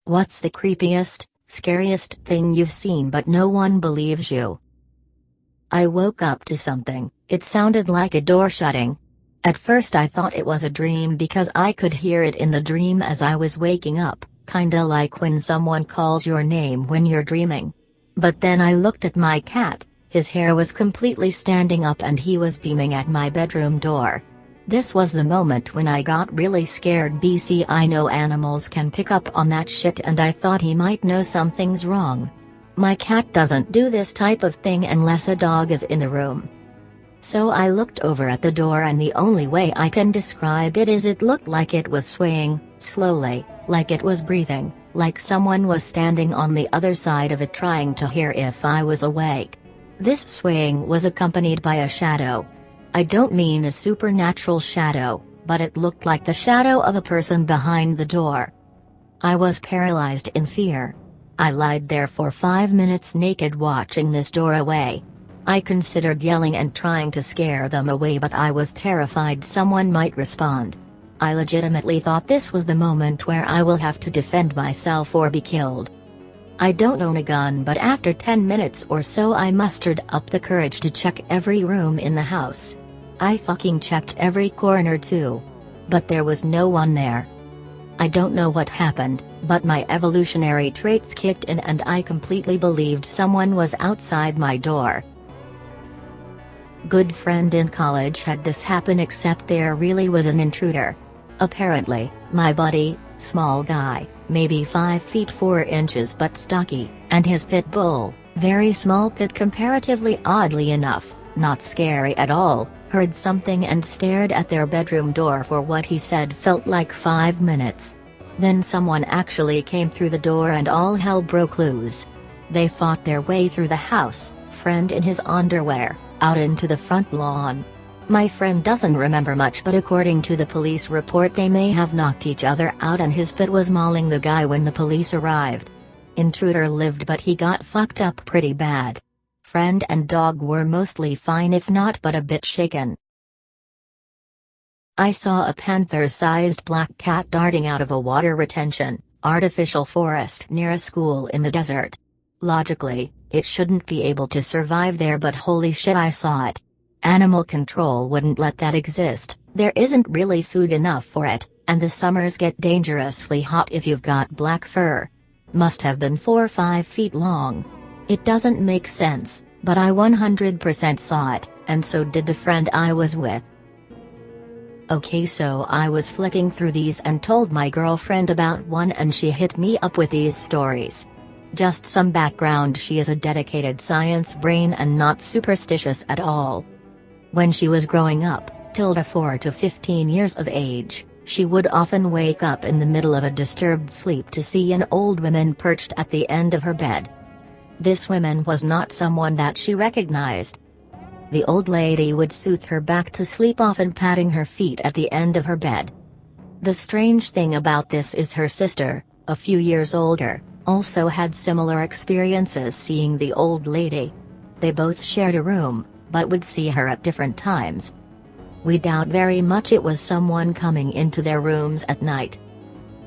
What's the creepiest, scariest thing you've seen but no one believes you? I woke up to something. It sounded like a door shutting. At first I thought it was a dream because I could hear it in the dream as I was waking up, kinda like when someone calls your name when you're dreaming. But then I looked at my cat. His hair was completely standing up and he was beaming at my bedroom door. This was the moment when I got really scared. BC, I know animals can pick up on that shit and I thought he might know something's wrong. My cat doesn't do this type of thing unless a dog is in the room. So I looked over at the door and the only way I can describe it is it looked like it was swaying, slowly, like it was breathing, like someone was standing on the other side of it trying to hear if I was awake. This swaying was accompanied by a shadow. I don't mean a supernatural shadow, but it looked like the shadow of a person behind the door. I was paralyzed in fear. I lied there for 5 minutes naked watching this door away. I considered yelling and trying to scare them away, but I was terrified someone might respond. I legitimately thought this was the moment where I will have to defend myself or be killed. I don't own a gun, but after 10 minutes or so I mustered up the courage to check every room in the house. I fucking checked every corner too. But there was no one there. I don't know what happened, but my evolutionary traits kicked in and I completely believed someone was outside my door. Good friend in college had this happen, except there really was an intruder. Apparently, my buddy, small guy, maybe 5 feet 4 inches but stocky, and his pit bull, very small pit comparatively, oddly enough, not scary at all, heard something and stared at their bedroom door for what he said felt like 5 minutes. Then someone actually came through the door and all hell broke loose. They fought their way through the house, friend in his underwear, out into the front lawn. My friend doesn't remember much, but according to the police report they may have knocked each other out and his pit was mauling the guy when the police arrived. Intruder lived but he got fucked up pretty bad. Friend and dog were mostly fine, if not but a bit shaken. I saw a panther-sized black cat darting out of a water retention, artificial forest near a school in the desert. Logically, it shouldn't be able to survive there, but holy shit, I saw it. Animal control wouldn't let that exist. There isn't really food enough for it, and the summers get dangerously hot if you've got black fur. Must have been 4 or 5 feet long. It doesn't make sense, but I 100% saw it, and so did the friend I was with. Okay, so I was flicking through these and told my girlfriend about one and she hit me up with these stories. Just some background: she is a dedicated science brain and not superstitious at all. When she was growing up, 4 to 15 years of age, she would often wake up in the middle of a disturbed sleep to see an old woman perched at the end of her bed. This woman was not someone that she recognized. The old lady would soothe her back to sleep, often patting her feet at the end of her bed. The strange thing about this is her sister, a few years older, also had similar experiences seeing the old lady. They both shared a room, but would see her at different times. We doubt very much it was someone coming into their rooms at night.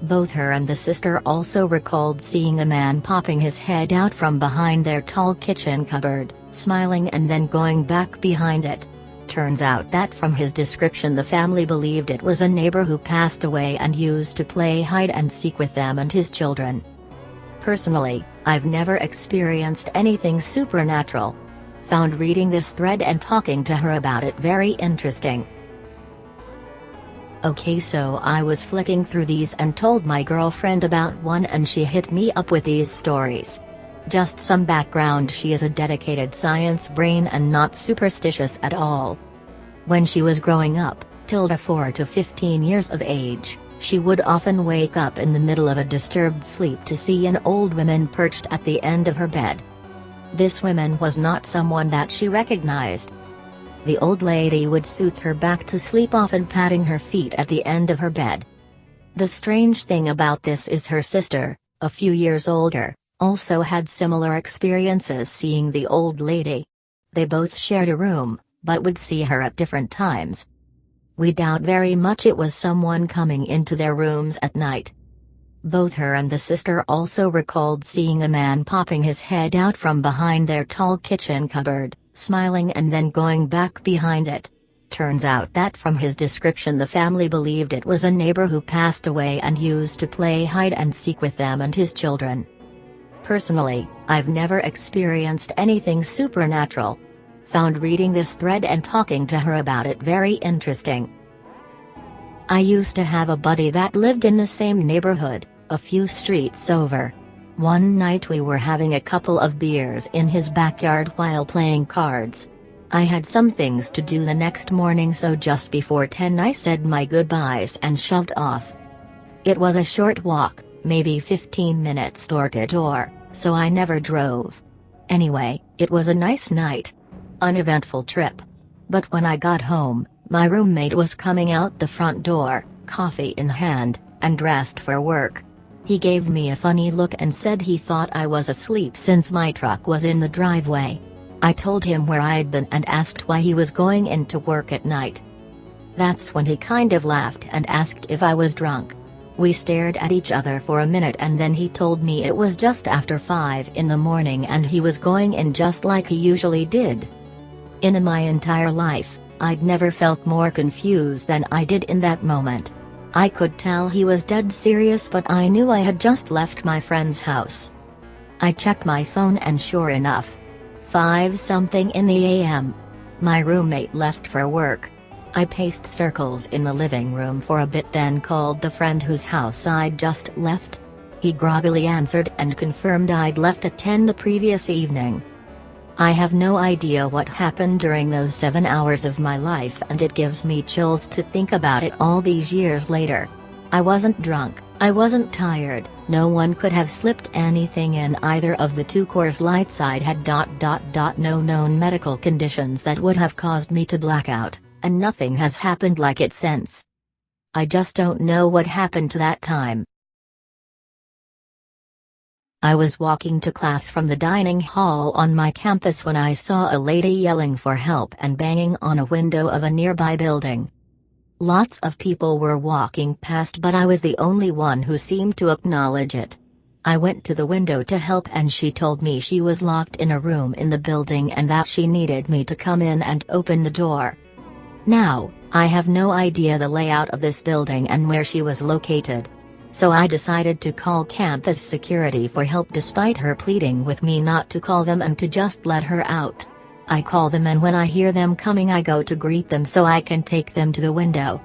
Both her and the sister also recalled seeing a man popping his head out from behind their tall kitchen cupboard, smiling and then going back behind it. Turns out that from his description the family believed it was a neighbor who passed away and used to play hide and seek with them and his children. Personally, I've never experienced anything supernatural. Found reading this thread and talking to her about it very interesting. Okay, so I was flicking through these and told my girlfriend about one and she hit me up with these stories. Just some background: she is a dedicated science brain and not superstitious at all. When she was growing up, 4 to 15 years of age, she would often wake up in the middle of a disturbed sleep to see an old woman perched at the end of her bed. This woman was not someone that she recognized. The old lady would soothe her back to sleep, often patting her feet at the end of her bed. The strange thing about this is her sister, a few years older, also had similar experiences seeing the old lady. They both shared a room, but would see her at different times. We doubt very much it was someone coming into their rooms at night. Both her and the sister also recalled seeing a man popping his head out from behind their tall kitchen cupboard, smiling and then going back behind it. Turns out that from his description the family believed it was a neighbor who passed away and used to play hide and seek with them and his children. Personally, I've never experienced anything supernatural. Found reading this thread and talking to her about it very interesting. I used to have a buddy that lived in the same neighborhood, a few streets over. One night we were having a couple of beers in his backyard while playing cards. I had some things to do the next morning, so just before 10 I said my goodbyes and shoved off. It was a short walk, maybe 15 minutes door to door, so I never drove. Anyway, it was a nice night. Uneventful trip. But when I got home, my roommate was coming out the front door, coffee in hand, and dressed for work. He gave me a funny look and said he thought I was asleep since my truck was in the driveway. I told him where I'd been and asked why he was going into work at night. That's when he kind of laughed and asked if I was drunk. We stared at each other for a minute and then he told me it was just after 5 in the morning and he was going in just like he usually did. In my entire life, I'd never felt more confused than I did in that moment. I could tell he was dead serious, but I knew I had just left my friend's house. I checked my phone and sure enough, 5-something in the AM. My roommate left for work. I paced circles in the living room for a bit, then called the friend whose house I'd just left. He groggily answered and confirmed I'd left at 10 the previous evening. I have no idea what happened during those 7 hours of my life, and it gives me chills to think about it all these years later. I wasn't drunk, I wasn't tired, no one could have slipped anything in either of the 2 Coors Lights I'd had. No known medical conditions that would have caused me to black out, and nothing has happened like it since. I just don't know what happened to that time. I was walking to class from the dining hall on my campus when I saw a lady yelling for help and banging on a window of a nearby building. Lots of people were walking past, but I was the only one who seemed to acknowledge it. I went to the window to help and she told me she was locked in a room in the building and that she needed me to come in and open the door. Now, I have no idea the layout of this building and where she was located. So I decided to call campus security for help despite her pleading with me not to call them and to just let her out. I call them and when I hear them coming I go to greet them so I can take them to the window.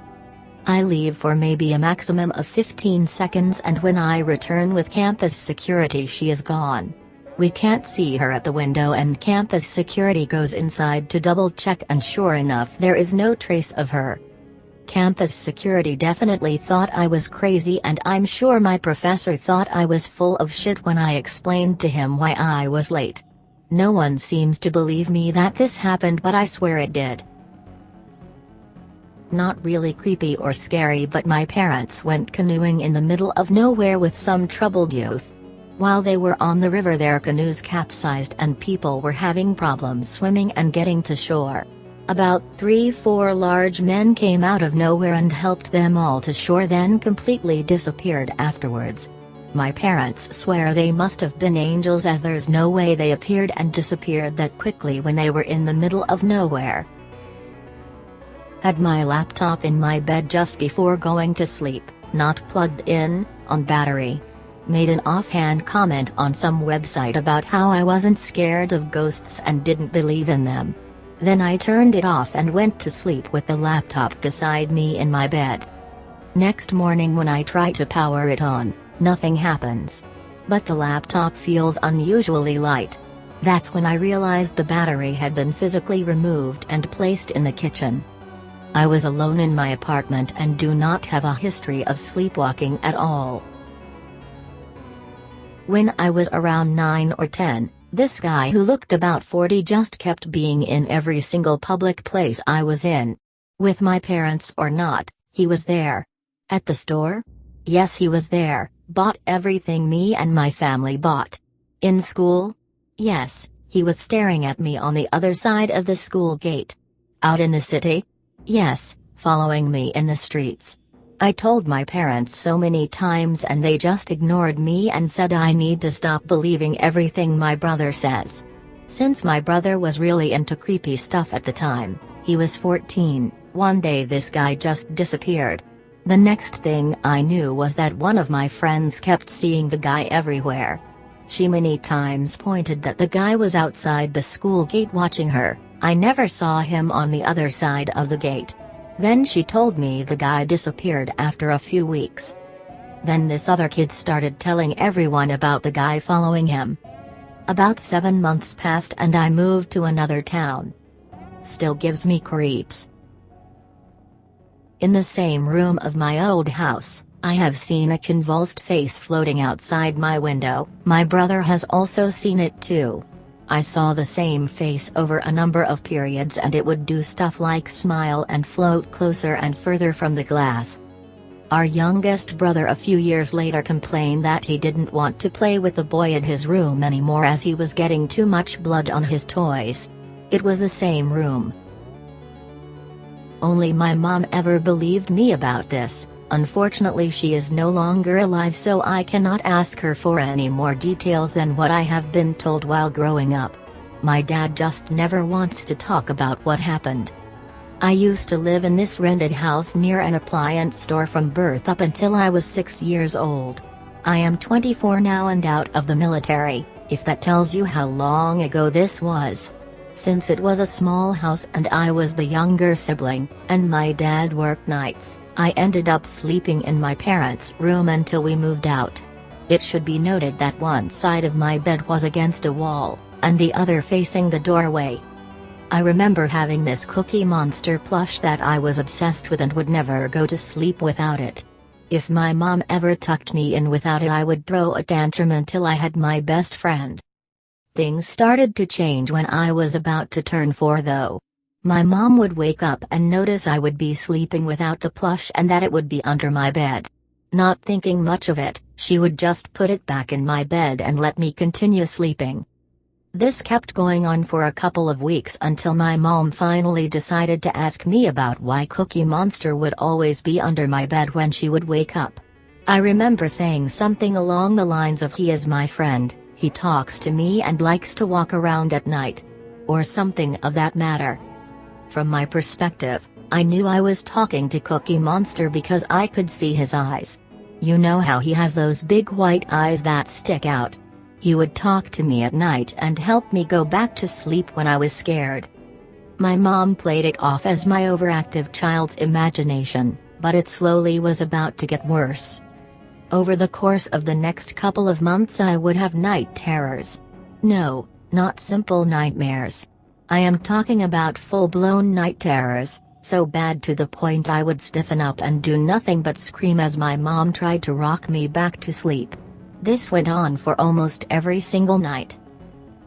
I leave for maybe a maximum of 15 seconds and when I return with campus security she is gone. We can't see her at the window and campus security goes inside to double check and sure enough there is no trace of her. Campus security definitely thought I was crazy and I'm sure my professor thought I was full of shit when I explained to him why I was late. No one seems to believe me that this happened, but I swear it did. Not really creepy or scary, but my parents went canoeing in the middle of nowhere with some troubled youth. While they were on the river their canoes capsized and people were having problems swimming and getting to shore. About 3-4 large men came out of nowhere and helped them all to shore, then completely disappeared afterwards. My parents swear they must have been angels, as there's no way they appeared and disappeared that quickly when they were in the middle of nowhere. Had my laptop in my bed just before going to sleep, not plugged in, on battery. Made an offhand comment on some website about how I wasn't scared of ghosts and didn't believe in them. Then I turned it off and went to sleep with the laptop beside me in my bed. Next morning when I try to power it on, nothing happens. But the laptop feels unusually light. That's when I realized the battery had been physically removed and placed in the kitchen. I was alone in my apartment and do not have a history of sleepwalking at all. When I was around 9 or 10, this guy who looked about 40 just kept being in every single public place I was in. With my parents or not, he was there. At the store? Yes, he was there, bought everything me and my family bought. In school? Yes, he was staring at me on the other side of the school gate. Out in the city? Yes, following me in the streets. I told my parents so many times and they just ignored me and said I need to stop believing everything my brother says. Since my brother was really into creepy stuff at the time, he was 14, one day this guy just disappeared. The next thing I knew was that one of my friends kept seeing the guy everywhere. She many times pointed that the guy was outside the school gate watching her. I never saw him on the other side of the gate. Then she told me the guy disappeared after a few weeks. Then this other kid started telling everyone about the guy following him. About 7 months passed and I moved to another town. Still gives me creeps. In the same room of my old house, I have seen a convulsed face floating outside my window. My brother has also seen it too. I saw the same face over a number of periods and it would do stuff like smile and float closer and further from the glass. Our youngest brother a few years later complained that he didn't want to play with the boy in his room anymore as he was getting too much blood on his toys. It was the same room. Only my mom ever believed me about this. Unfortunately she is no longer alive so I cannot ask her for any more details than what I have been told while growing up. My dad just never wants to talk about what happened. I used to live in this rented house near an appliance store from birth up until I was 6 years old. I am 24 now and out of the military, if that tells you how long ago this was. Since it was a small house and I was the younger sibling, and my dad worked nights, I ended up sleeping in my parents' room until we moved out. It should be noted that one side of my bed was against a wall, and the other facing the doorway. I remember having this Cookie Monster plush that I was obsessed with and would never go to sleep without it. If my mom ever tucked me in without it I would throw a tantrum until I had my best friend. Things started to change when I was about to turn 4 though. My mom would wake up and notice I would be sleeping without the plush and that it would be under my bed. Not thinking much of it, she would just put it back in my bed and let me continue sleeping. This kept going on for a couple of weeks until my mom finally decided to ask me about why Cookie Monster would always be under my bed when she would wake up. I remember saying something along the lines of "He is my friend, he talks to me and likes to walk around at night," or something of that matter. From my perspective, I knew I was talking to Cookie Monster because I could see his eyes. You know how he has those big white eyes that stick out. He would talk to me at night and help me go back to sleep when I was scared. My mom played it off as my overactive child's imagination, but it slowly was about to get worse. Over the course of the next couple of months I would have night terrors. No, not simple nightmares. I am talking about full-blown night terrors, so bad to the point I would stiffen up and do nothing but scream as my mom tried to rock me back to sleep. This went on for almost every single night.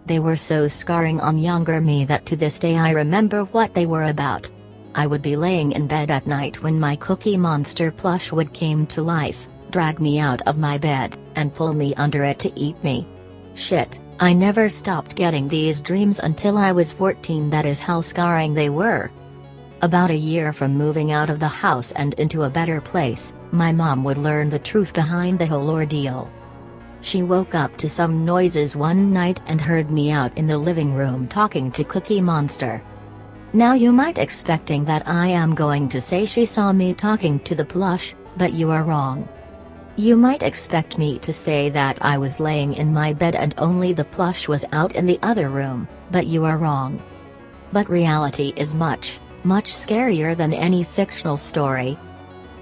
They were so scarring on younger me that to this day I remember what they were about. I would be laying in bed at night when my Cookie Monster plush would come to life, drag me out of my bed, and pull me under it to eat me. Shit, I never stopped getting these dreams until I was 14. That is how scarring they were. About a year from moving out of the house and into a better place, my mom would learn the truth behind the whole ordeal. She woke up to some noises one night and heard me out in the living room talking to Cookie Monster. Now you might expecting that I am going to say she saw me talking to the plush, but you are wrong. You might expect me to say that I was laying in my bed and only the plush was out in the other room, but you are wrong. But reality is much, much scarier than any fictional story.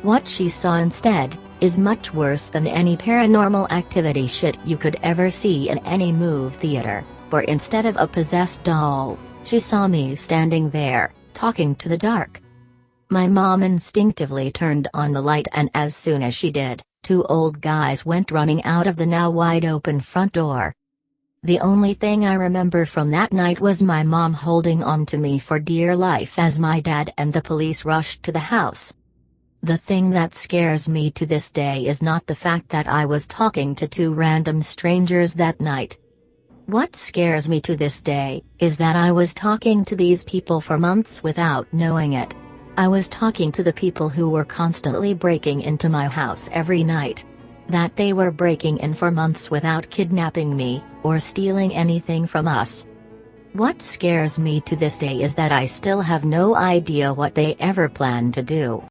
What she saw instead is much worse than any paranormal activity shit you could ever see in any movie theater, for instead of a possessed doll, she saw me standing there, talking to the dark. My mom instinctively turned on the light and as soon as she did, 2 old guys went running out of the now wide-open front door. The only thing I remember from that night was my mom holding on to me for dear life as my dad and the police rushed to the house. The thing that scares me to this day is not the fact that I was talking to 2 random strangers that night. What scares me to this day is that I was talking to these people for months without knowing it. I was talking to the people who were constantly breaking into my house every night. That they were breaking in for months without kidnapping me, or stealing anything from us. What scares me to this day is that I still have no idea what they ever plan to do.